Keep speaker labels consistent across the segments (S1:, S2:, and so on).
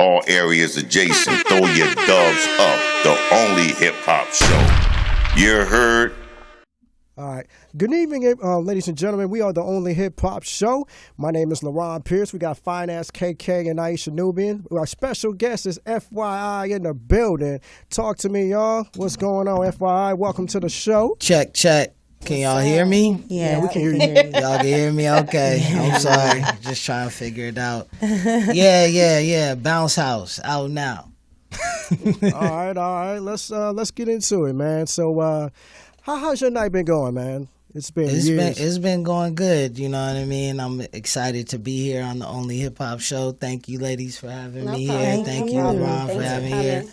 S1: all areas adjacent. Throw your doves up, the only hip-hop show. You heard?
S2: All right. Good evening, ladies and gentlemen. We are the only hip-hop show. My name is LaRon Pierce. We got Finance KK and Aisha Nubian. Our special guest is F.Y.I. in the building. Talk to me, y'all. What's going on, F.Y.I.? Welcome to the show.
S3: Check. Can y'all hear me?
S2: Yeah, we can hear you.
S3: Y'all can hear me? Okay. I'm sorry. Just trying to figure it out. Yeah. Bounze Houze, out now.
S2: All right. Let's get into it, man. So, how's your night been going, man? It's been
S3: going good. You know what I mean? I'm excited to be here on the only hip hop show. Thank you, ladies, for having me here. Thank you, LeBron, for having me here.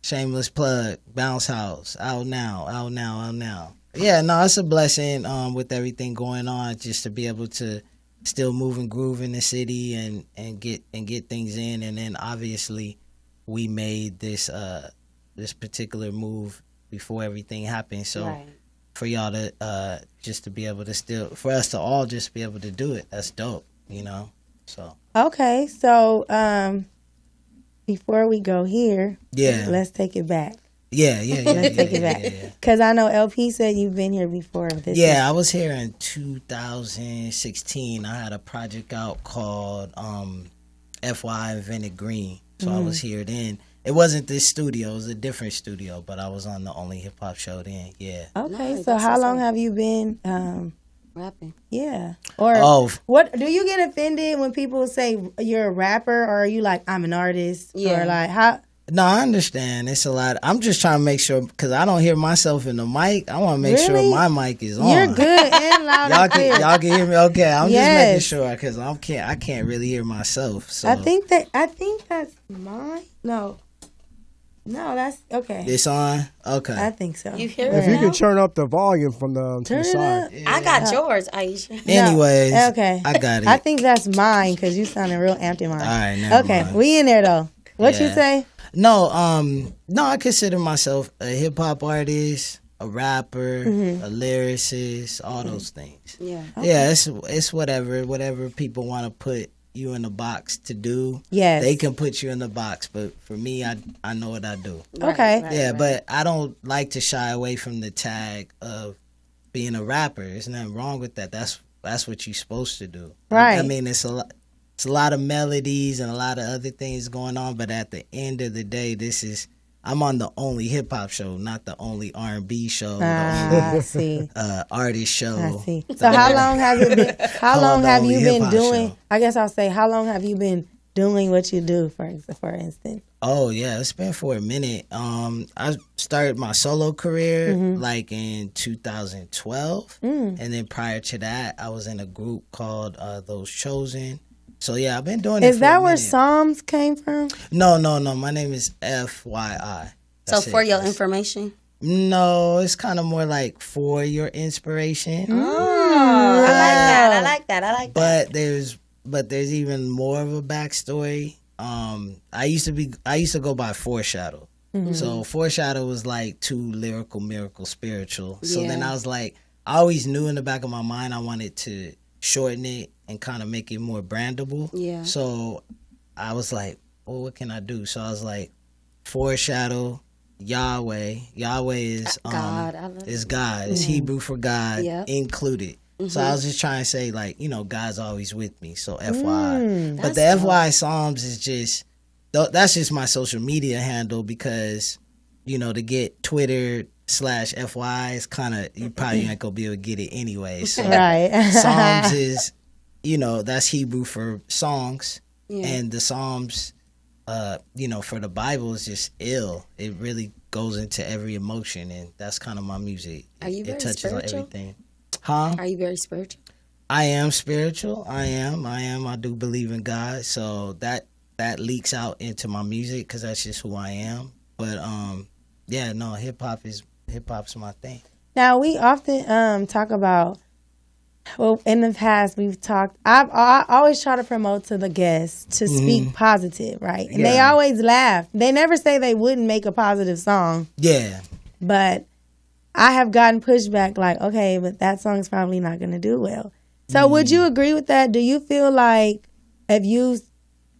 S3: Shameless plug. Bounze Houze, out now. Yeah, no, it's a blessing. With everything going on, just to be able to still move and groove in the city and get things in, and then obviously we made this particular move before everything happened. So for y'all to just to be able to for us to all just be able to do it, that's dope, So
S4: okay, so before we go here, let's take it back.
S3: Let's
S4: take it back. Because I know LP said you've been here before.
S3: I was here in 2016. I had a project out called F.Y.I. Invented Green. So I was here then. It wasn't this studio. It was a different studio, but I was on the only hip-hop show then,
S4: Okay, so how long have you been
S5: rapping?
S4: Yeah. Or what do you get offended when people say you're a rapper, or are you like, I'm an artist?
S5: Yeah.
S4: Or like, how?
S3: No, I understand. It's a lot. I'm just trying to make sure, because I don't hear myself in the mic. I want to make sure my mic is on.
S4: You're good and loud and clear.
S3: Y'all can hear me? Okay, I'm just making sure, because I can't really hear myself. So
S4: I think that's mine. No, that's okay.
S3: It's on? Okay.
S4: I think so.
S5: You hear
S2: If
S5: it
S2: you
S5: now?
S2: can turn up the volume from the side.
S5: Yeah. I got yours, Aisha.
S3: Anyways,
S4: okay.
S3: I got it.
S4: I think that's mine, because you sounding real empty mine.
S3: All right, never mind.
S4: We in there though. What you say?
S3: No, I consider myself a hip hop artist, a rapper, a lyricist, all those things.
S5: Yeah.
S4: Okay.
S3: Yeah, it's whatever people want to put you in the box to do.
S4: Yes.
S3: They can put you in the box, but for me, I know what I do.
S4: Okay.
S5: Right.
S3: But I don't like to shy away from the tag of being a rapper. There's nothing wrong with that. That's what you're supposed to do.
S4: Right.
S3: I mean, it's a lot of melodies and a lot of other things going on, but at the end of the day, I'm on the only hip hop show, not the only R&B show,
S4: I see.
S3: Artist show.
S4: I see. So how long has it been? How long have you been doing?
S3: Show.
S4: I guess I'll say, how long have you been doing what you do? For instance.
S3: Oh yeah, it's been for a minute. I started my solo career like in 2012, and then prior to that, I was in a group called Those Chosen. So yeah, I've been doing it.
S4: Is that where Psalms came from?
S3: No. My name is F.Y.I.
S5: So for your information?
S3: No, it's kind of more like for your inspiration.
S5: Oh, I like that.
S3: But there's even more of a backstory. I used to go by Foreshadow. So Foreshadow was like too lyrical, miracle, spiritual. So then I was like, I always knew in the back of my mind I wanted to shorten it and kind of make it more brandable.
S5: Yeah.
S3: So I was like, well, what can I do? So I was like, Foreshadow, Yahweh. Yahweh is
S5: God.
S3: Is God. It's Hebrew for God included. So I was just trying to say, like, God's always with me. So FYI. But the FYIpsalms is just, that's just my social media handle, because, to get Twitter /FY is kind of, you probably ain't gonna be able to get it anyway. So
S4: Right.
S3: Psalms is, that's Hebrew for songs, and the Psalms, for the Bible is just ill. It really goes into every emotion, and that's kind of my music.
S5: Are you very
S3: it touches
S5: spiritual?
S3: on everything. Huh?
S5: Are you very spiritual?
S3: I am spiritual. I am. I do believe in God, so that leaks out into my music, because that's just who I am. But hip hop's my thing.
S4: Now, we often talk about, well, in the past we've talked, I always try to promote to the guests to speak positive, right? And they always laugh. They never say they wouldn't make a positive song.
S3: Yeah.
S4: But I have gotten pushback like, okay, but that song's probably not going to do well. So would you agree with that? Do you feel like if you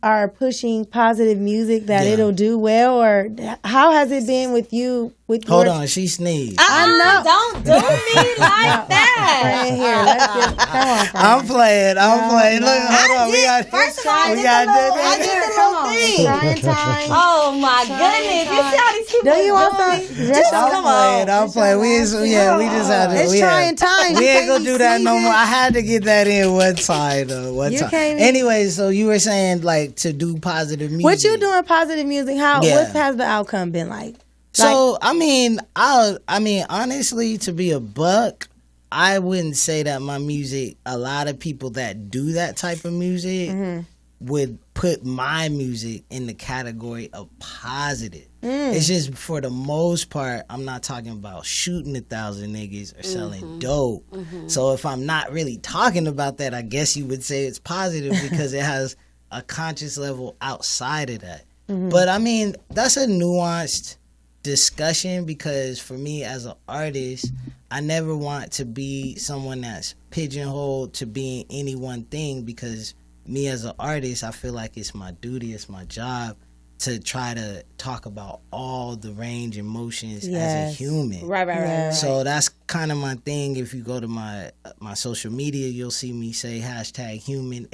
S4: are pushing positive music that it'll do well, or how has it been with you?
S3: Hold on, she sneezed.
S4: I know.
S5: Don't do me like that.
S4: Friend, here, let's get. Come on, friend.
S3: I'm playing. Look, hold on.
S5: First of all, I
S3: we
S5: did
S3: got
S5: I did the little thing.
S4: Trying time.
S5: Oh my goodness! You see how these people
S4: Do you want
S5: doing?
S4: some?
S5: Just
S3: I'm
S5: come on.
S3: playing. We just had to.
S4: It's trying times.
S3: We
S4: You
S3: ain't
S4: can't
S3: gonna
S4: be
S3: do that no
S4: sneezing.
S3: more. I had to get that in one time though.
S4: You can't be-
S3: Anyway, so you were saying like to do positive music.
S4: What you doing positive music? How?
S3: Yeah.
S4: What has the outcome been like?
S3: So I mean, honestly, to be a buck, I wouldn't say that my music. A lot of people that do that type of music would put my music in the category of positive. It's just for the most part, I'm not talking about shooting 1,000 niggas or selling dope. So if I'm not really talking about that, I guess you would say it's positive because it has a conscious level outside of that. But I mean, that's a nuanced discussion because for me as an artist, I never want to be someone that's pigeonholed to being any one thing because me as an artist, I feel like it's my duty, it's my job to try to talk about all the range and motions as a human.
S5: Right.
S3: So that's kind of my thing. If you go to my social media, you'll see me say #human,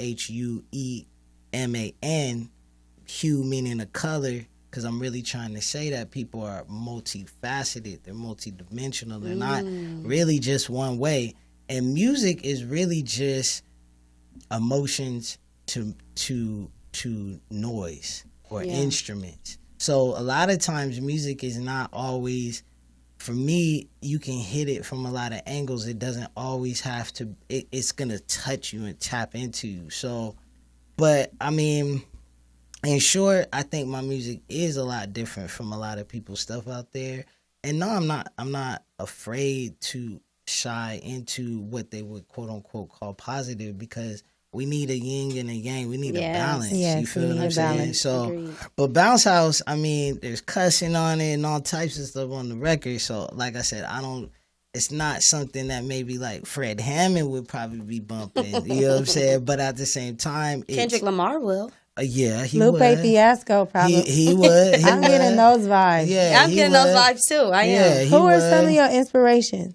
S3: HUEMAN, hue meaning a color, because I'm really trying to say that people are multifaceted, they're multidimensional, they're not really just one way. And music is really just emotions to noise or instruments. So a lot of times music is not always, for me, you can hit it from a lot of angles. It doesn't always have to, it's going to touch you and tap into you. So, but I mean, in short, I think my music is a lot different from a lot of people's stuff out there. And no, I'm not afraid to shy into what they would quote unquote call positive because we need a yin and a yang. We need a balance.
S4: Yes,
S3: you feel
S4: we
S3: what
S4: need
S3: I'm
S4: a
S3: saying?
S4: balance.
S3: So,
S5: Agreed.
S3: but Bounze Houze, I mean, there's cussing on it and all types of stuff on the record. So, like I said, it's not something that maybe like Fred Hammond would probably be bumping. You know what I'm saying? But at the same time,
S5: Kendrick Lamar will.
S3: Yeah, he
S4: Lupe
S3: would.
S4: Fiasco probably.
S3: He would. He
S4: I'm
S3: would.
S4: getting those vibes.
S3: Yeah,
S5: I'm
S3: he
S5: getting
S3: would.
S5: those vibes too. I
S3: Yeah,
S5: am.
S3: he
S4: Who are
S3: would.
S4: some of your inspirations?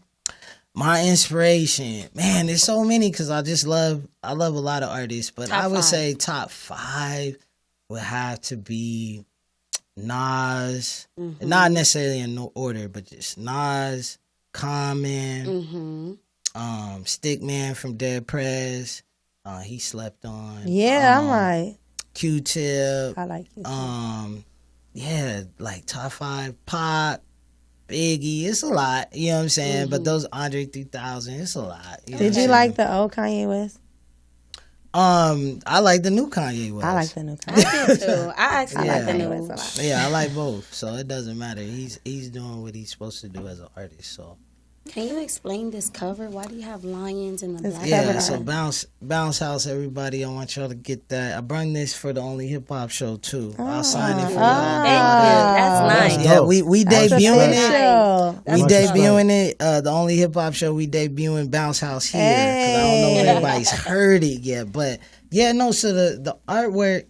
S3: My inspiration, man, there's so many because I love a lot of artists, but
S5: Top
S3: I would
S5: 5.
S3: say top 5 would have to be Nas, not necessarily in no order, but just Nas, Common, Stickman from Dead Prez, he slept on.
S4: Yeah, I'm right.
S3: Q-Tip,
S4: I like you.
S3: yeah, like top 5, Pop, Biggie, it's a lot, you know what I'm saying? But those Andre 3000, it's a lot. You know
S4: Did
S3: what
S4: you
S3: I'm
S4: like the old Kanye West?
S3: I like the new Kanye West.
S4: I like the new
S5: I
S4: Kanye.
S5: did too. I actually like the
S4: Kanye
S5: new
S4: West a
S5: one.
S4: lot.
S3: Yeah, I like both, so it doesn't matter. He's doing what he's supposed to do as an artist. So
S5: Can you explain this cover? Why do you have lions in the
S4: It's
S5: black?
S3: yeah,
S4: covered
S3: so
S4: art.
S3: Bounze Houze, everybody. I want y'all to get that. I brung this for the Only Hip Hop Show too. I'll sign it for y'all.
S5: Thank you. That's nice.
S3: Yeah, we
S4: That's
S3: debuting it.
S4: official.
S3: We
S5: That's
S3: debuting it. The Only Hip Hop Show. We debuting Bounze Houze here because I don't know if anybody's heard it yet. But yeah, no. So the artwork,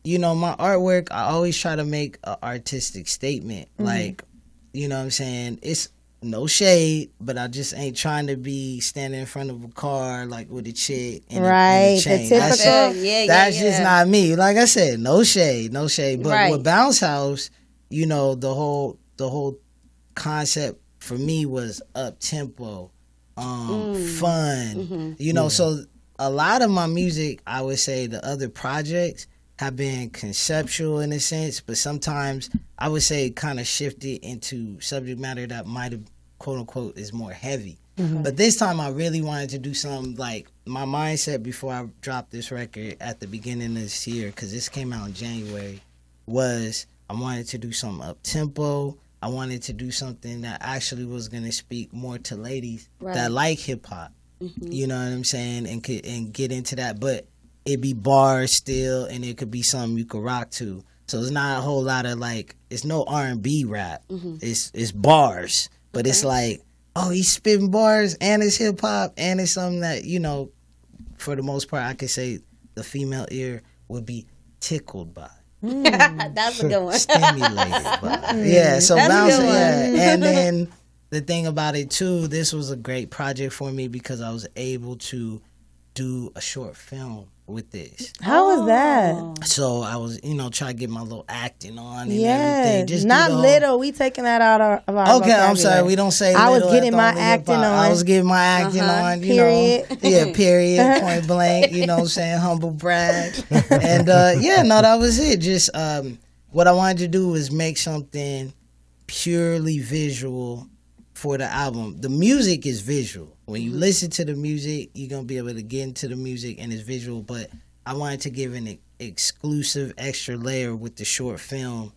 S3: you know, my artwork, I always try to make an artistic statement. Like, you know what I'm saying? It's no shade, but I just ain't trying to be standing in front of a car like with a chick and
S4: Right,
S3: a
S4: the
S3: chain.
S4: typical-
S3: That's just not me. Like I said, no shade. But
S5: Right.
S3: with Bounze Houze, you know, the whole concept for me was up tempo, fun. You know, so a lot of my music, I would say the other projects have been conceptual in a sense, but sometimes I would say kind of shifted into subject matter that might have, quote unquote, is more heavy. But this time I really wanted to do something like my mindset before I dropped this record at the beginning of this year, because this came out in January, was I wanted to do something up tempo. I wanted to do something that actually was going to speak more to ladies that like hip hop. You know what I'm saying? And get into that. But it be bars still, and it could be something you could rock to. So it's not a whole lot of like, it's no R&B rap. It's bars, but it's like, oh, he's spitting bars and it's hip hop and it's something that, you know, for the most part, I could say the female ear would be tickled by.
S5: That's a good one.
S3: Stimulated by. Yeah, so
S5: That's a
S3: Bounze,
S5: good one.
S3: yeah. And then the thing about it too, this was a great project for me because I was able to do a short film with this.
S4: How was that?
S3: So I was, trying to get my little acting on and
S4: Yes,
S3: everything. Just
S4: not
S3: do the whole-
S4: little. We taking that out of our
S3: Okay, I'm sorry.
S4: vocabulary.
S3: We don't say
S4: I was
S3: little
S4: getting
S3: at the
S4: my
S3: Only
S4: acting
S3: Hip Hop.
S4: on.
S3: I was getting my acting on,
S4: Period.
S3: Yeah, period, point blank, you know what I'm saying, humble brag. And that was it. Just what I wanted to do was make something purely visual for the album. The music is visual. When you listen to the music, you're going to be able to get into the music and it's visual, but I wanted to give an exclusive extra layer with the short film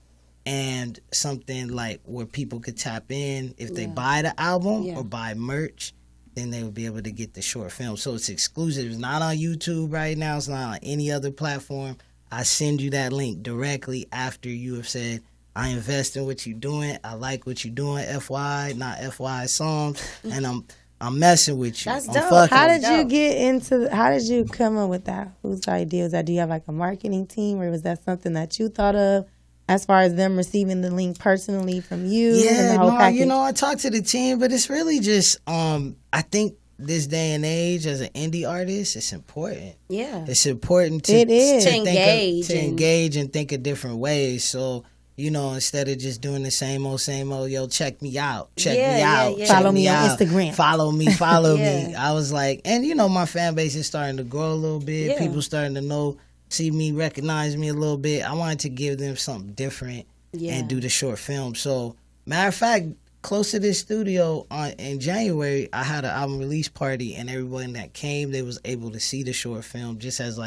S3: and something like where people could tap in if they buy the album or buy merch, then they would be able to get the short film. So it's exclusive. It's not on YouTube right now. It's not on any other platform. I send you that link directly after you have said, I invest in what you're doing. I like what you're doing, FY, not FYIpsalms, and I'm messing with you.
S5: That's
S3: I'm
S5: dope.
S3: fucking
S4: How
S3: with
S4: did you get into? How did you come up with that? Whose idea was that? Do you have like a marketing team, or was that something that you thought of, as far as them receiving the link personally from you? and
S3: Yeah,
S4: the whole
S3: no,
S4: package?
S3: I talked to the team, but it's really just I think this day and age as an indie artist, it's important.
S5: Yeah.
S3: It's important to
S4: It is.
S5: To
S3: think
S5: engage
S3: to
S5: and-
S3: engage and think of different ways. So, instead of just doing the same old, yo, check me out. Check
S5: Yeah,
S3: me
S5: yeah,
S3: out.
S5: yeah.
S3: check
S4: Follow me on
S3: out.
S4: Instagram.
S3: Follow me.
S5: Yeah.
S3: me. I was like, and my fan base is starting to grow a little bit.
S5: Yeah.
S3: People starting to see me, recognize me a little bit. I wanted to give them something different and do the short film. So, matter of fact, close to this studio in January, I had an album release party, and everyone that came, they was able to see the short film just as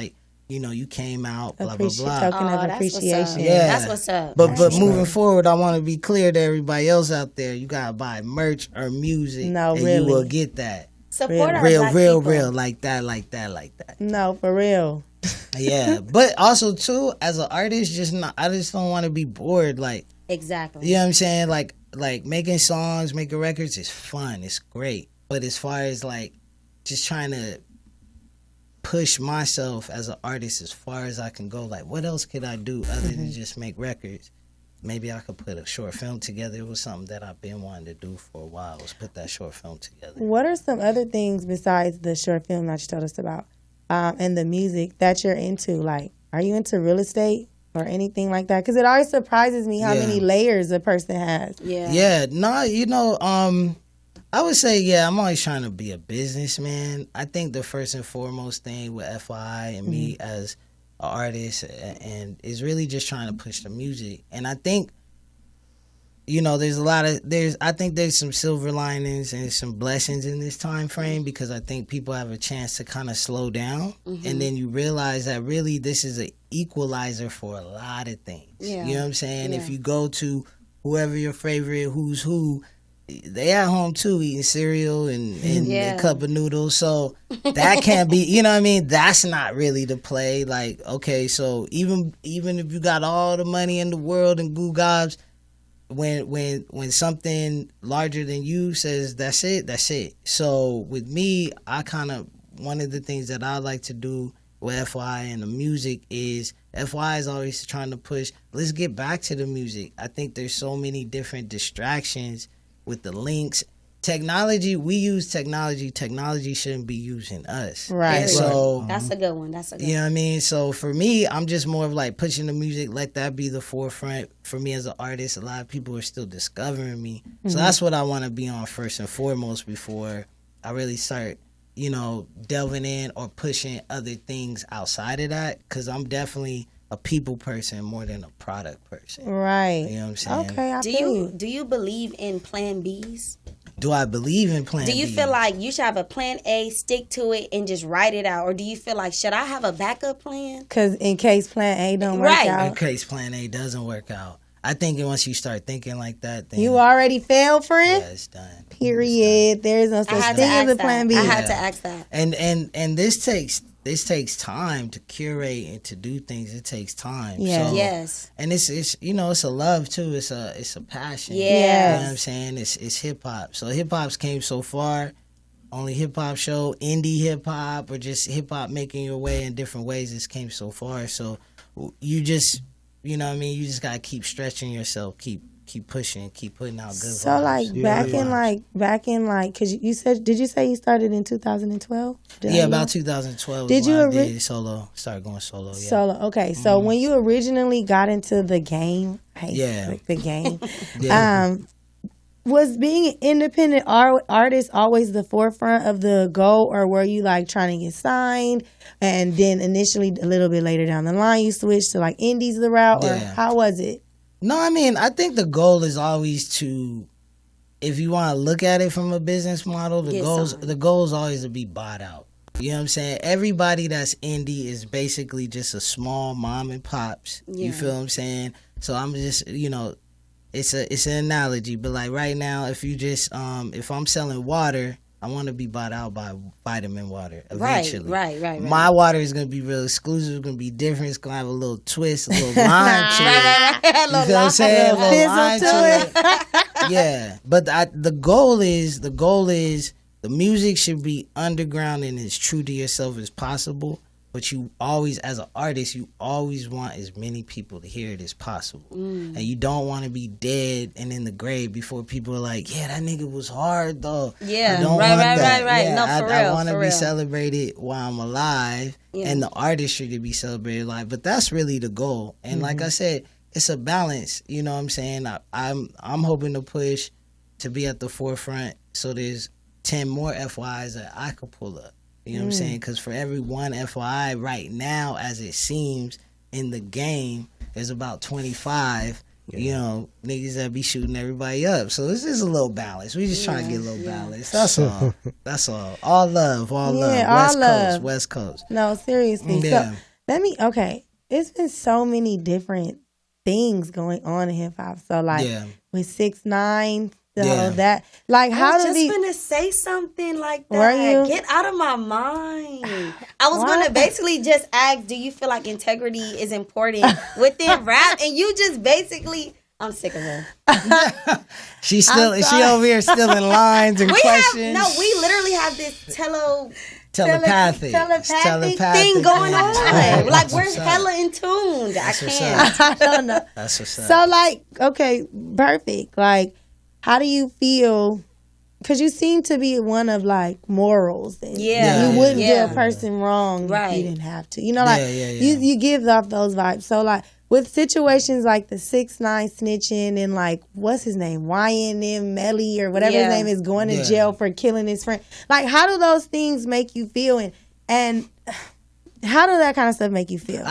S3: you came out, blah, blah, blah.
S4: Token of
S5: that's what's up.
S4: appreciation.
S3: Yeah.
S5: That's what's up.
S3: But moving forward, I want to be clear to everybody else out there. You gotta buy merch or music,
S4: No,
S3: and
S4: really.
S3: you will get that.
S5: Support our
S3: Real,
S5: black
S3: real,
S5: people.
S3: real, like that.
S4: No, for real.
S3: Yeah, but also too, as an artist, I just don't want to be bored. Like,
S5: Exactly.
S3: you know what I'm saying? Like making songs, making records is fun. It's great. But as far as like just trying to push myself as an artist as far as I can go, like what else could I do other than just make records? Maybe I could put a short film together. It was something that I've been wanting to do for a while, was put that short film together.
S4: What are some other things besides the short film that you told us about, and the music that you're into? Like, are you into real estate or anything like that? Because it always surprises me how many layers a person has.
S5: Yeah.
S3: Yeah, no, I would say, I'm always trying to be a businessman. I think the first and foremost thing with F.Y.I and me as an artist and is really just trying to push the music. And I think, I think there's some silver linings and some blessings in this time frame because I think people have a chance to kind of slow down. And then you realize that really this is an equalizer for a lot of things.
S5: Yeah.
S3: You know what I'm saying?
S5: Yeah.
S3: If you go to whoever your favorite who's who, they at home too eating cereal and a cup of noodles. So that can't be, you know what I mean? That's not really the play. Like, okay, so even if you got all the money in the world and goo gobs, when something larger than you says that's it. So with me, I kind of, one of the things that I like to do with F.Y. and the music is F.Y. is always trying to push, let's get back to the music. I think there's so many different distractions with the links. Technology, we use technology. Technology shouldn't be using us.
S4: Right.
S3: So
S5: That's a good one.
S3: you know what I mean? So for me, I'm just more of like pushing the music, let that be the forefront. For me as an artist, a lot of people are still discovering me. So that's what I want to be on first and foremost before I really start, delving in or pushing other things outside of that. Because I'm definitely a people person more than a product person.
S4: Right.
S3: You know what I'm saying?
S4: Okay, I feel you.
S5: Do you believe in plan Bs?
S3: Do I believe in plan
S5: Do you
S3: B?
S5: feel like you should have a plan A, stick to it, and just write it out? Or do you feel like, should I have a backup plan?
S4: Because in case plan A don't work
S5: Right.
S3: in
S4: out,
S3: case plan A doesn't work out? I think once you start thinking like that, then
S4: you already failed, friend.
S3: yeah, it's done.
S4: Period. There is no
S5: I
S4: such
S5: had to
S4: thing as
S5: ask
S4: a plan B.
S5: that. I had to ask that.
S3: And this takes time to curate and to do things. It takes time.
S4: Yeah.
S3: So,
S5: Yes.
S3: and it's it's a love too. It's a passion.
S5: Yes.
S3: You know what I'm saying? It's hip hop. So hip hop's came so far. Only hip hop show, indie hip hop, or just hip hop making your way in different ways. It's came so far. So you just, you know what I mean, you just gotta keep stretching yourself, keep pushing, keep putting out good
S4: So
S3: vibes.
S4: like back in because you said, did you say you started in 2012?
S3: About 2012
S4: did
S3: is
S4: you
S3: when I did started going solo. Yeah.
S4: Solo. Okay, so when you originally got into the game, the game,
S3: Yeah.
S4: Was being an independent artist always the forefront of the goal, or were you like trying to get signed, and then initially a little bit later down the line you switched to like indies the route, or how was it?
S3: No, I mean, I think the goal is always to, if you want to look at it from a business model, the goal is always to be bought out. You know what I'm saying? Everybody that's indie is basically just a small mom and pops. You feel what I'm saying? So I'm just, you know, it's an analogy, but like right now, if you just if I'm selling water, I want to be bought out by vitamin water eventually.
S5: Right.
S3: My water is gonna be real exclusive. It's gonna be different. It's gonna have a little twist, a little lime to it. You feel what I'm saying? A little lime to it. Yeah, but the goal is the music should be underground and as true to yourself as possible. But you always, as an artist, you always want as many people to hear it as possible. And you don't want to be dead and in the grave before people are like, yeah, that nigga was hard, though.
S5: Yeah,
S3: I don't want that.
S5: right.
S3: Yeah,
S5: No, for real,
S3: I want to
S5: for
S3: be
S5: real.
S3: celebrated while I'm alive, and the artistry to be celebrated live. But that's really the goal. And like I said, it's a balance. You know what I'm saying? I'm hoping to push to be at the forefront so there's 10 more FYIs that I could pull up. You know what I'm saying? Because for every one FYI right now, as it seems in the game, there's about 25, you know, niggas that be shooting everybody up. So this is a little balance. We just trying to get a little balance. That's all. That's all. All love. West Coast.
S4: No, seriously.
S3: Yeah.
S4: So it's been so many different things going on in hip hop. So like with 6ix9ine, that like how
S5: I was
S4: do
S5: just gonna say something like that.
S4: Were you?
S5: Get out of my mind. I was gonna basically just ask, do you feel like integrity is important within rap? And you just basically, I'm sick of her.
S3: She over here still in lines and questions.
S5: We literally have this
S3: telepathic
S5: thing going on. Like we're hella in tune. I can't.
S4: I don't know.
S3: That's what's up.
S4: So like, okay, perfect. Like, how do you feel? Because you seem to be one of like morals. And you wouldn't do a person wrong if you didn't have to. You know, like you give off those vibes. So like with situations like the 6ix9ine snitching and like what's his name, YNM Melly or whatever his name is, going to jail for killing his friend. Like, how do those things make you feel? And how does that kind of stuff make you feel?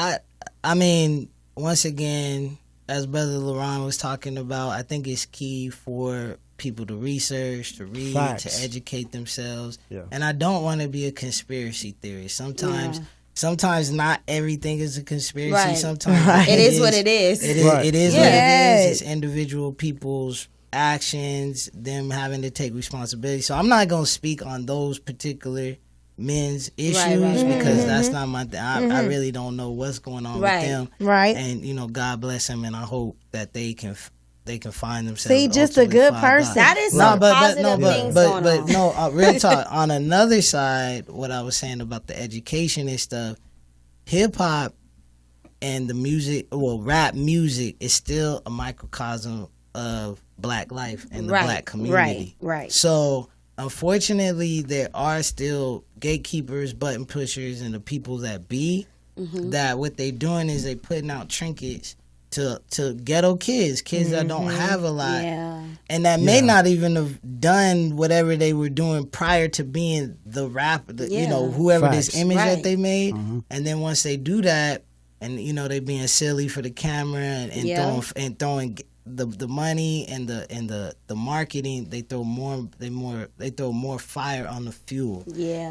S3: I mean, once again, as Brother LaRon was talking about, I think it's key for people to research, to read, to educate themselves. Yeah. And I don't want to be a conspiracy theorist. Sometimes not everything is a conspiracy.
S5: Right.
S3: Sometimes
S5: it is what it is.
S3: It is what it is. It's individual people's actions, them having to take responsibility. So I'm not going to speak on those particular men's issues because that's not my thing. I really don't know what's going on with them.
S4: Right.
S3: And, you know, God bless them, and I hope that they can find themselves.
S4: See, just a good person.
S5: That is some positive things going on.
S3: But no, real talk. On another side, what I was saying about the education and stuff, hip hop and the music, rap music is still a microcosm of Black life and the Black community.
S5: Right.
S3: So unfortunately, there are still gatekeepers, button pushers, and the people that that what they doing is they putting out trinkets to ghetto kids that don't have a lot, and that may not even have done whatever they were doing prior to being the rap, you know, whoever this image that they made, and then once they do that, and you know they being silly for the camera and throwing the money and the marketing, they throw more fire on the fuel.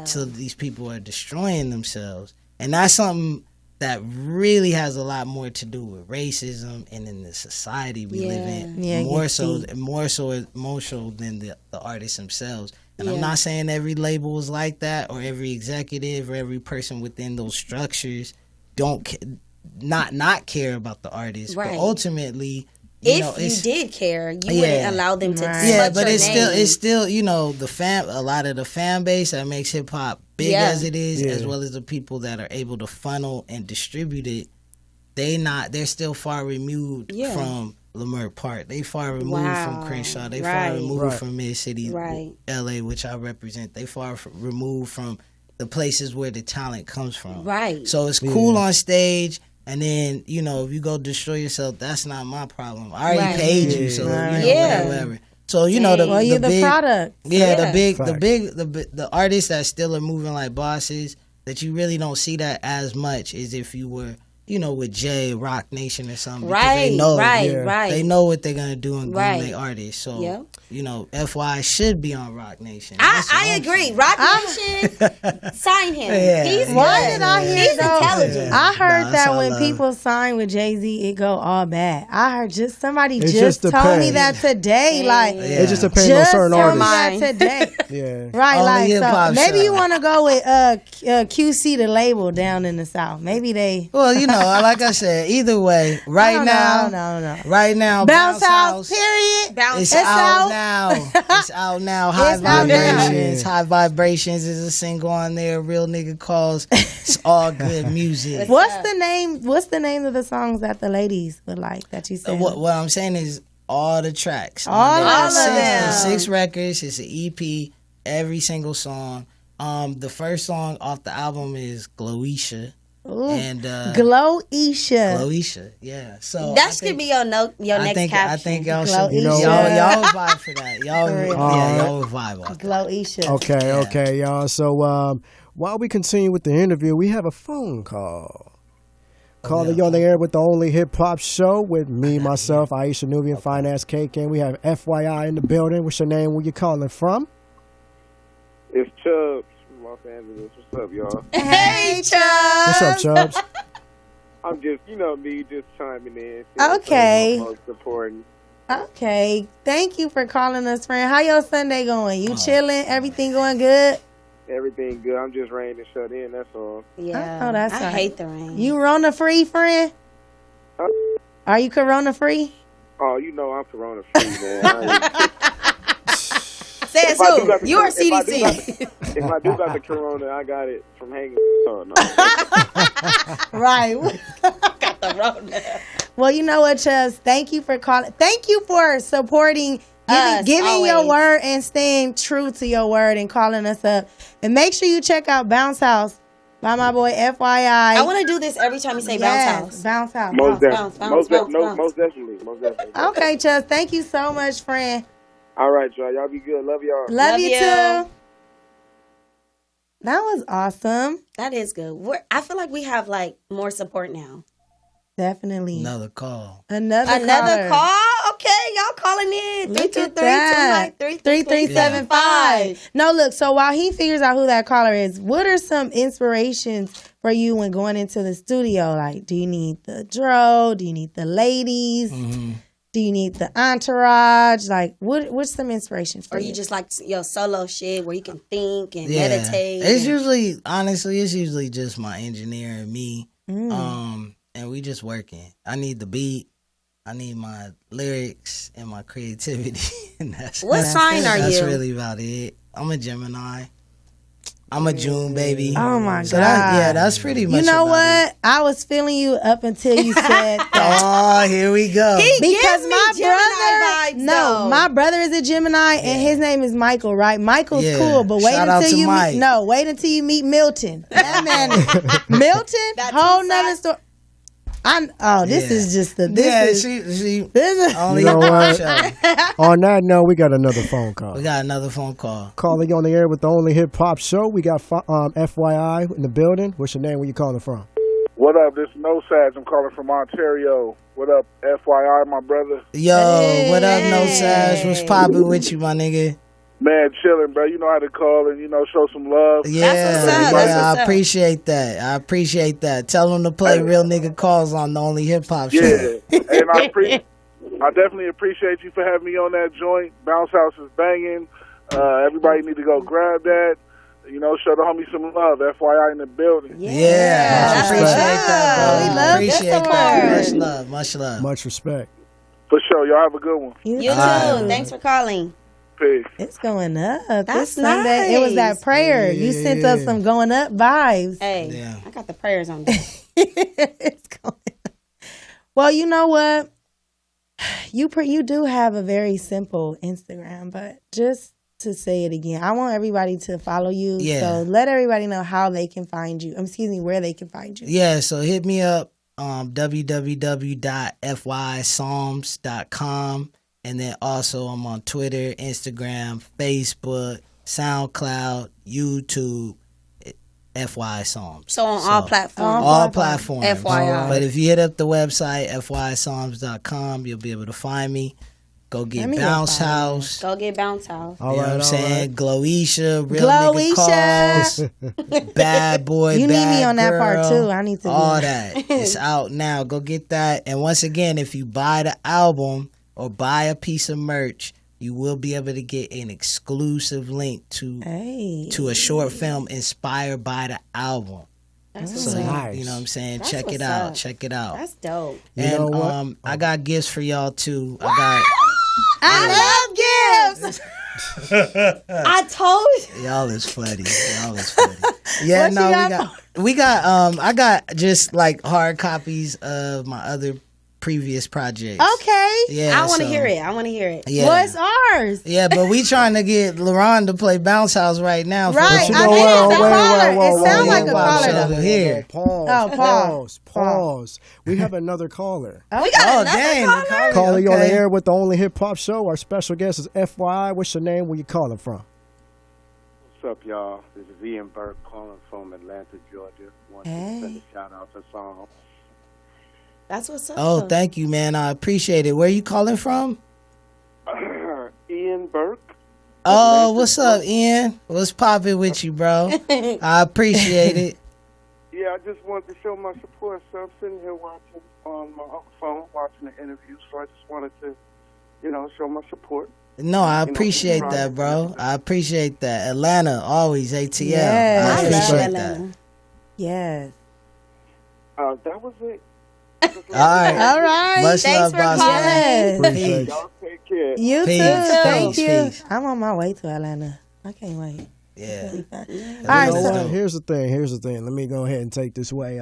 S3: So these people are destroying themselves, and that's something that really has a lot more to do with racism and in the society we live in. More so than the artists themselves. And I'm not saying every label is like that, or every executive or every person within those structures not care about the artist. But ultimately,
S5: if you did care, you wouldn't allow them to but
S3: it's still you know a lot of the fan base that makes hip hop big as it is, as well as the people that are able to funnel and distribute it, they're still far removed from Leimert Park. They far removed from Crenshaw. They far removed from Mid City, LA, which I represent. They far removed from the places where the talent comes from. Right. So it's cool on stage. And then, you know, if you go destroy yourself, that's not my problem. I already paid you, so you know, whatever. So you know the
S4: big product.
S3: The artists that still are moving like bosses that you really don't see that as much is if you were, you know, with Jay, Rock Nation or something. They know, they know what they're gonna do and groom their artists. So you know, F.Y.I should be on Rock Nation.
S5: I agree. Rock Nation, sign him. He's good.
S4: Why did I hear
S5: He's intelligent.
S4: I heard that when people sign with Jay-Z, it go all bad. I heard somebody just told me that today. Like
S2: it just depends on certain artists.
S4: That today. Right. Like so maybe you want to go with QC, the label down in the South. Maybe they.
S3: Well, you know, like I said, either way, right now, Bounze Houze,
S4: period.
S3: It's out now. It's out now. High Vibrations is a single on there. Real nigga calls. It's all good music.
S4: What's the name of the songs that the ladies would like that you said?
S3: What I'm saying is all the tracks.
S4: All of them.
S3: 6 records. It's an EP. Every single song. The first song off the album is Glowisha.
S4: Ooh,
S3: and
S4: Glowisha,
S3: yeah. So
S5: that should be your next caption.
S3: I think y'all should, y'all vibe for that. Y'all vibe off
S4: Glowisha.
S2: Okay, y'all. So while we continue with the interview, we have a phone call. Calling you on the air with the only hip hop show with me, myself, Aisha Nubian, Finance Cake, and we have F.Y.I. in the building. What's your name? Where you calling from?
S6: It's Chubbs. Los Angeles. What's up, y'all?
S5: Hey, Chubbs.
S2: What's up, Chubbs?
S6: I'm just, me just chiming in.
S4: Okay.
S6: Supporting.
S4: Okay. Thank you for calling us, friend. How your Sunday going? You chilling? Everything going good?
S6: Everything good. I'm just rain and shut in. That's all.
S5: Yeah.
S4: Oh,
S5: I hate the rain.
S4: You Rona free, friend? Are you Corona free?
S6: Oh, I'm Corona free, man.
S5: Says who? You are CDC.
S6: If I do got the corona, I got it from hanging. Oh, no.
S4: Right.
S5: Got the Rona.
S4: Well, you know what, Chubbs? Thank you for calling. Thank you for supporting, giving your word and staying true to your word and calling us up. And make sure you check out Bounze Houze by my boy F.Y.I.
S5: I want to do this every time you say Bounze Houze.
S4: Bounze Houze.
S6: Most definitely.
S4: Okay, Chubbs. Thank you so much, friend.
S6: All right, y'all. Y'all be good. Love y'all.
S4: Love you too. That was awesome.
S5: That is good. I feel like we have more support now.
S4: Definitely.
S3: Another call.
S4: Another
S5: call? Okay, y'all calling in. 323-293-3375.
S4: No, look, so while he figures out who that caller is, what are some inspirations for you when going into the studio? Like, do you need the dro? Do you need the ladies? Mm-hmm. Do you need the entourage? Like, what's some inspiration for you?
S5: Or you just like your solo shit where you can think and meditate?
S3: It's usually just my engineer and me. And we just working. I need the beat. I need my lyrics and my creativity. And
S5: what sign are you?
S3: That's really about it. I'm a Gemini. I'm a June baby.
S4: Oh my God.
S3: That's pretty much.
S4: You know what?
S3: It.
S4: I was feeling you up until you said that.
S3: Oh, here we go.
S5: Because
S4: my brother is a Gemini and his name is Michael, right? Michael's cool, but wait until you meet Milton. That man, Milton, whole nother story. This is just the. This is
S3: only.
S2: You know what? On that note, we got another phone call. Calling you on the air with the only hip hop show. We got F.Y.I. in the building. What's your name? Where you calling from?
S6: What up? This is No Sads. I'm calling from Ontario. What up, F.Y.I., my brother?
S3: Yo, what up, No Sads? What's poppin' with you, my nigga?
S6: Man, chilling, bro. You know how to call and, show some love.
S3: Yeah,
S5: That's what's up.
S3: I appreciate that. Tell them to play Real Nigga Calls on the only hip hop show.
S6: Yeah, and I definitely appreciate you for having me on that joint. Bounze Houze is banging. Everybody need to go grab that. Show the homie some love. F.Y.I. in the building.
S3: Yeah, I appreciate that, bro.
S4: We love
S3: appreciate that. Much love.
S2: Much respect.
S6: For sure. Y'all have a good one.
S4: You
S5: too. Thanks for calling.
S6: Peace.
S4: It's going up.
S5: That's
S4: this Sunday.
S5: nice.
S4: It was that prayer. You sent us some going up vibes.
S5: Hey, I got the prayers on that.
S4: It's going up. Well, you know what? You do have a very simple Instagram, but just to say it again, I want everybody to follow you.
S3: Yeah.
S4: So let everybody know how they can find you. Excuse me, where they can find you.
S3: Yeah, so hit me up, www.FYIpsalms.com. And then also I'm on Twitter, Instagram, Facebook, SoundCloud, YouTube, FYIpsalms.
S5: So on all platforms.
S3: All platforms.
S5: FYI.
S3: But if you hit up the website, FYIpsalms.com, you'll be able to find me. Go get Bounze Houze.
S5: Go get Bounze Houze.
S3: You know what I'm saying? Gloisha, Real
S4: Gloisha.
S3: Nigga Calls, Bad Boy,
S4: You
S3: Bad
S4: need me on that part
S3: Girl,
S4: too. I need to
S3: all
S4: do
S3: that. It's out now. Go get that. And once again, if you buy the album or buy a piece of merch, you will be able to get an exclusive link to a short film inspired by the album.
S5: That's
S3: So
S2: nice.
S3: you know what I'm saying?
S5: That's
S3: Check it
S5: what's
S3: out.
S5: up.
S3: Check it out.
S5: That's dope.
S2: You know what?
S3: And I got gifts for y'all too.
S4: I love gifts.
S5: I told you.
S3: Y'all is funny. Y'all is funny. Yeah,
S4: What you got?
S3: we got I got just like hard copies of my other previous projects.
S4: Okay.
S3: Yeah.
S5: I want to
S3: so-
S5: hear it. I want to hear it.
S3: Yeah.
S4: Well, it's ours.
S3: Yeah, but we trying to get LaRon to play Bounce House right now. for
S4: Right.
S3: the
S4: I
S2: know
S4: think
S2: what?
S4: it's a
S2: Wait,
S4: caller.
S2: wait,
S4: It sounds like a
S3: wait,
S4: caller
S3: wait,
S4: though.
S3: wait. Here.
S2: Pause. We have another caller.
S5: We got
S3: Oh,
S5: another
S3: dang.
S5: caller?
S3: the caller-
S2: Caller, you on the
S3: okay.
S2: air with the Only Hip Hop Show. Our special guest is F.Y.I. What's your name? Where you calling from?
S7: What's up, y'all? This is Ian Burke calling from Atlanta, Georgia. Want to send a shout out to Psalms.
S5: That's what's up.
S3: Oh, thank you, man. I appreciate it. Where you calling from?
S7: Ian Burke.
S3: Oh, what's up, Ian? What's poppin' with you, bro? I appreciate it.
S7: Yeah, I just wanted to show my support. So I'm sitting here watching on my phone, watching the interview. So I just wanted to, show my support.
S3: No, I appreciate that, bro. I appreciate that. Atlanta, always ATL.
S4: Yes.
S3: I
S5: I love
S3: appreciate
S5: Atlanta.
S3: that.
S4: Yes.
S7: That was it.
S3: All right.
S4: All right.
S3: Much
S5: Thanks
S3: love,
S5: for
S3: boss.
S5: calling.
S4: Yes.
S2: Appreciate
S3: Peace.
S2: you.
S7: Y'all take care.
S4: You
S3: Peace,
S4: too. Thank
S3: peace,
S4: you.
S3: peace.
S4: I'm on my way to Atlanta. I can't wait.
S3: Yeah.
S4: All
S2: You
S4: right.
S2: know
S4: So,
S2: what? Here's the thing. Let me go ahead and take this way.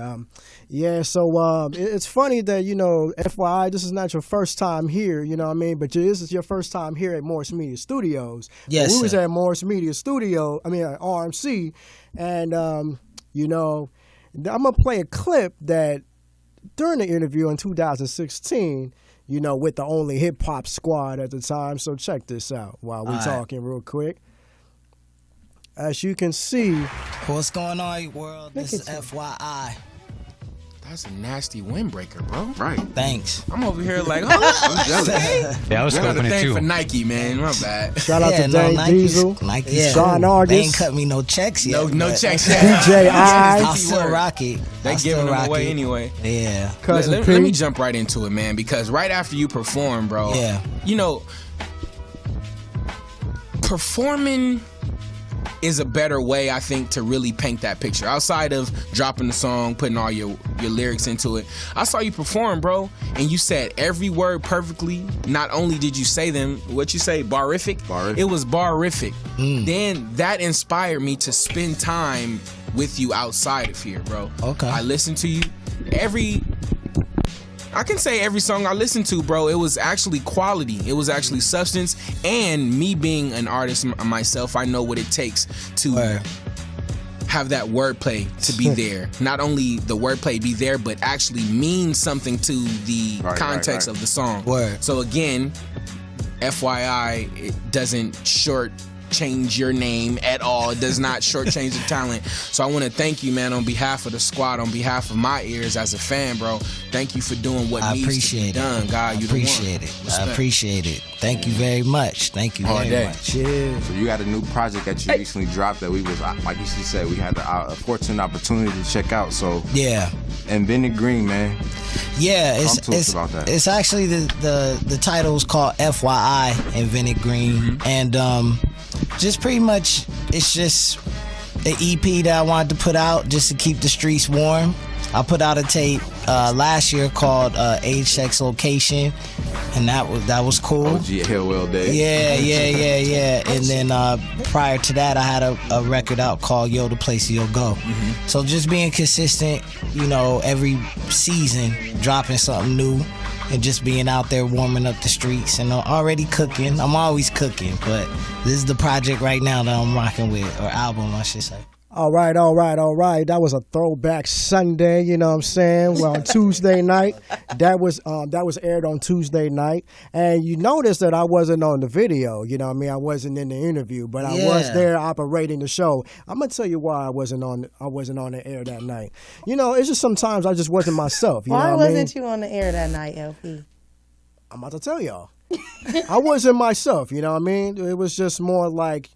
S2: It's funny that, FYI, this is not your first time here, you know what I mean? But this is your first time here at Morris Media Studios.
S3: Yes,
S2: We was
S3: sir.
S2: at Morris Media Studio, at RMC, and, I'm going to play a clip that during the interview in 2016, with the Only Hip Hop Squad at the time. So check this out while we're talking real quick. As you can see,
S3: What's going on, world? This is FYI.
S8: That's a nasty windbreaker, bro.
S9: Right.
S3: Thanks.
S8: I'm over here like, hold up.
S9: I'm jealous.
S10: Yeah, I was
S8: Another
S10: scoping it
S8: thing
S10: too.
S8: for Nike, man. My bad.
S2: shout out to Dave
S3: Nike's-
S2: Diesel,
S3: Nike's Yeah.
S2: Sean
S3: They
S2: Argus,
S3: ain't cut me no checks yet.
S8: No
S3: but
S8: checks.
S2: DJ
S3: I'll
S2: I,
S3: still rock it.
S8: They
S3: I'll still
S8: giving them
S3: rock
S8: away
S3: it.
S8: anyway.
S3: Yeah.
S2: Cousin
S8: Let
S2: P.
S8: me jump right into it, man, because right after you perform, bro,
S3: Yeah.
S8: Performing is a better way, I think, to really paint that picture. Outside of dropping the song, putting all your lyrics into it, I saw you perform, bro, and you said every word perfectly. Not only did you say them, what you say, barific?
S9: Barific.
S8: It was barific. Then that inspired me to spend time with you outside of here, bro.
S3: Okay.
S8: I listened to you. I can say every song I listened to, bro, it was actually quality. It was actually substance. And me being an artist myself, I know what it takes to
S3: Word.
S8: have that wordplay to be there. Not only the wordplay be there, but actually mean something to the
S9: Right,
S8: context
S9: right.
S8: of the song.
S3: Word.
S8: So again, FYI, it doesn't change your name at all. It does not shortchange the talent. So I want to thank you, man, on behalf of the squad, on behalf of my ears as a fan, bro. Thank you for doing what
S3: I
S8: needs to be
S3: appreciate it.
S8: done, God.
S3: I
S8: You
S3: appreciate
S8: the
S3: it.
S8: one.
S3: I
S8: Respect.
S3: appreciate it. Thank you very much. Thank you
S8: All
S3: very
S8: day.
S3: much.
S2: Yeah.
S9: So you got a new project that you recently dropped that we was, like you said, we had a fortunate opportunity to check out. So,
S3: Yeah.
S9: and Benny Green, man.
S3: Yeah,
S9: Talk to us about that.
S3: it's actually the title is called FYI, Invented Green, and just pretty much it's just an EP that I wanted to put out just to keep the streets warm. I put out a tape last year called Age, Sex, Location, and that was cool.
S9: OG Hillwell Day.
S3: Yeah. And then prior to that, I had a record out called Yo, the Place You'll Go. So just being consistent, you know, every season dropping something new and just being out there warming up the streets and already cooking. I'm always cooking, but this is the project right now that I'm rocking with, or album, I should say.
S2: All right. That was a throwback Sunday, you know what I'm saying? Well, on Tuesday night. That was aired on Tuesday night. And you notice that I wasn't on the video, you know what I mean? I wasn't in the interview, but I was there operating the show. I'm gonna tell you why I wasn't on the air that night. You know, it's just sometimes I just wasn't myself. You
S4: Why
S2: know what
S4: wasn't you on the air that night, LP?
S2: I'm about to tell y'all. I wasn't myself, you know what I mean? It was just more like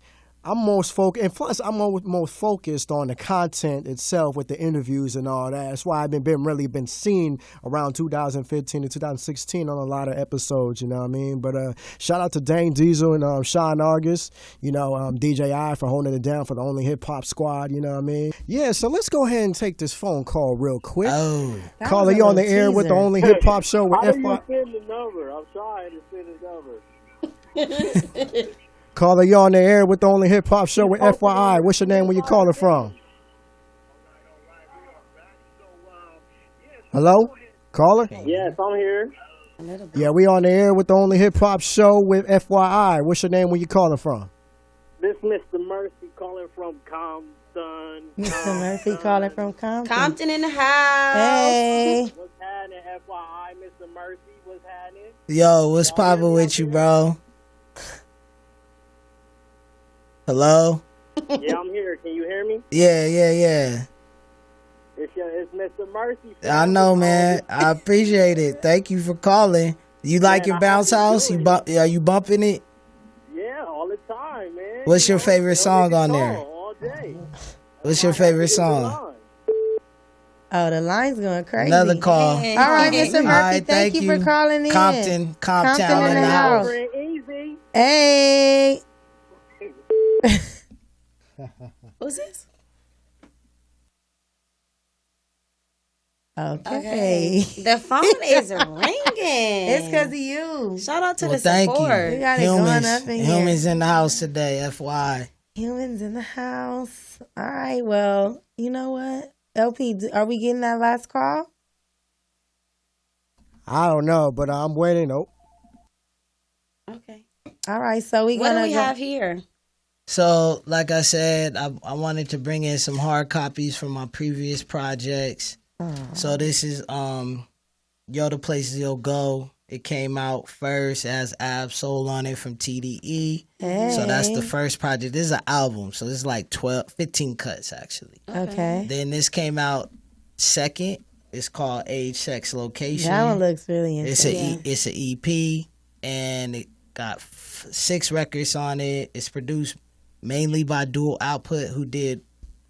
S2: I'm most focused, and plus I'm most focused on the content itself with the interviews and all that. That's why I've been seen around 2015 to 2016 on a lot of episodes, you know what I mean? But shout out to Dane Diesel and Sean Argus, you know, DJI for holding it down for the Only Hip Hop Squad, you know what I mean? Yeah, so let's go ahead and take this phone call real quick.
S3: Oh.
S2: Caller, you on the air with the Only Hip Hop Show with
S10: How do
S2: F.Y.I.
S10: you send the number? I'm trying to send the number.
S2: Caller, you on the air with the Only Hip Hop Show with FYI. What's your name? Where you calling from? Hello? Caller?
S10: Yes, I'm here.
S2: Yeah, we on the air with the Only Hip Hop Show with FYI. What's your name? Where you calling from?
S10: This Mr. Mercy calling from Compton.
S4: Mr. Murphy calling from Compton.
S5: Compton in the house.
S4: Hey.
S10: What's happening, FYI, Mr. Mercy? What's happening?
S3: Yo, what's poppin' with you, bro? Hello?
S10: Yeah, I'm here. Can you hear me?
S3: Yeah.
S10: It's Mr. Mercy.
S3: I know, man. I appreciate it. Thank you for calling. You like your Bounze House? Are you bumping it?
S10: Yeah, all the time, man.
S3: What's your favorite song on there?
S10: All day.
S3: What's your favorite song?
S4: Oh, the line's going crazy.
S3: Another call.
S4: All right, Mr. Murphy,
S3: All right,
S4: thank you for calling in.
S3: Compton in the house.
S10: Easy.
S4: Hey.
S5: Who's this?
S4: Okay.
S5: The phone is ringing.
S4: It's because of you.
S5: Shout out to the
S3: thank
S5: support.
S4: You got it going up in here.
S3: Humans in the house today, FYI.
S4: Humans in the house. All right, well, you know what? LP, are we getting that last call?
S2: I don't know, but I'm waiting. Oh.
S5: Okay.
S4: All right, so
S5: What do we have here?
S3: So, like I said, I wanted to bring in some hard copies from my previous projects. So this is Yo, the Places You'll Go. It came out first as Ab Soul on it from TDE.
S4: Hey.
S3: So that's the first project. This is an album, so this is like 15 cuts actually.
S4: Okay.
S3: Then this came out second. It's called Age, Sex, Location.
S4: That one looks really interesting.
S3: It's an EP, and it got 6 records on it. It's produced mainly by Dual Output, who did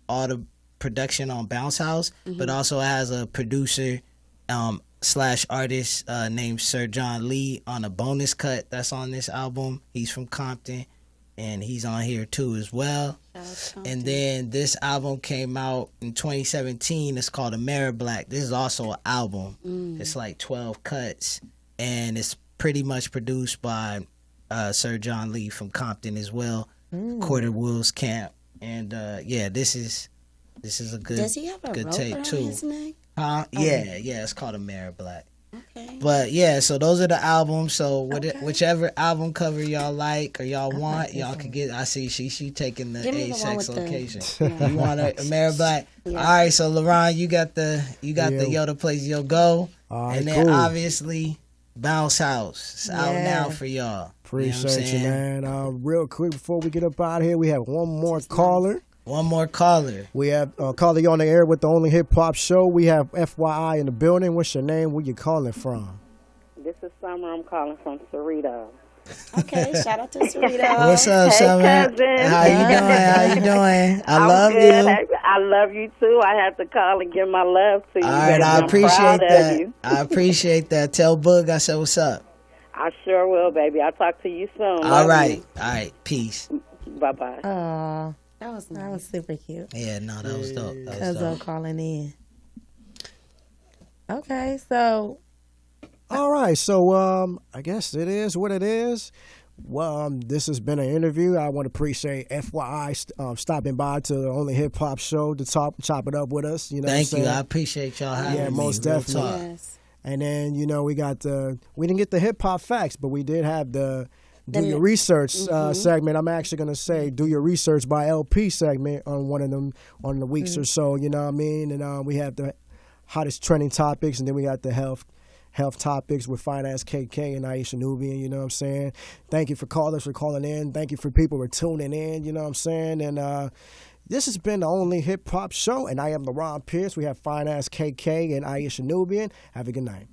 S3: all the production on Bounze Houze, but also has a producer / artist named Sir John Lee on a bonus cut that's on this album. He's from Compton, and he's on here too as well. And then this album came out in 2017. It's called Black. This is also an album. It's like 12 cuts, and it's pretty much produced by Sir John Lee from Compton as well. Quarter Wolves Camp, and this is a good.
S5: Does he have a
S3: good
S5: rope
S3: tape
S5: around
S3: too?
S5: his neck?
S3: Huh? Yeah, it's called Black.
S5: Okay.
S3: But yeah, so those are the albums. So whichever album cover y'all like or y'all want, y'all can get. I see she taking the Age, Sex, Location. You want a Black? Yeah. All right, so LaRon, you got the Yo, the Place You'll Go, and then obviously Bounze Houze. It's out now for y'all.
S2: Appreciate you, man. Real quick before we get up out of here, we have one more caller. We have caller, you on the air with the Only Hip Hop Show. We have FYI in the building. What's your name? Where you calling from?
S11: This is Summer. I'm calling from Cerrito.
S5: Okay, shout out to Cerrito.
S3: What's up, Summer?
S11: Cousin.
S3: How you doing? I love
S11: good.
S3: you.
S11: I love you too. I had to call and give my love to you.
S3: All right, I appreciate that. I appreciate that. Tell Boog I said what's up.
S11: I sure will, baby. I'll talk to you soon.
S3: All right. Peace.
S11: Bye-bye.
S5: That was nice.
S4: That was super cute.
S3: Yeah, no, that was dope. That was
S4: Cuzzo
S3: dope.
S4: calling in. Okay, so
S2: All right, so I guess it is what it is. Well, this has been an interview. I want to appreciate FYI stopping by to the Only Hip Hop Show to chop it up with us. You know,
S3: Thank
S2: what I'm
S3: you.
S2: saying?
S3: I appreciate y'all having me.
S2: Yeah, most
S3: Real
S2: definitely.
S3: talk.
S5: Yes.
S2: And then we didn't get the hip hop facts, but we did have the do your research segment. I'm actually gonna say do your research by LP segment on one of them on the weeks or so. You know what I mean? And we have the hottest trending topics, and then we got the health topics with Finance KK and Aisha Nubian, you know what I'm saying? Thank you for callers for calling in. Thank you for people for tuning in, you know what I'm saying? And this has been the Only Hip Hop Show, and I am LaRon Pierce. We have Finance KK and Aisha Nubian. Have a good night.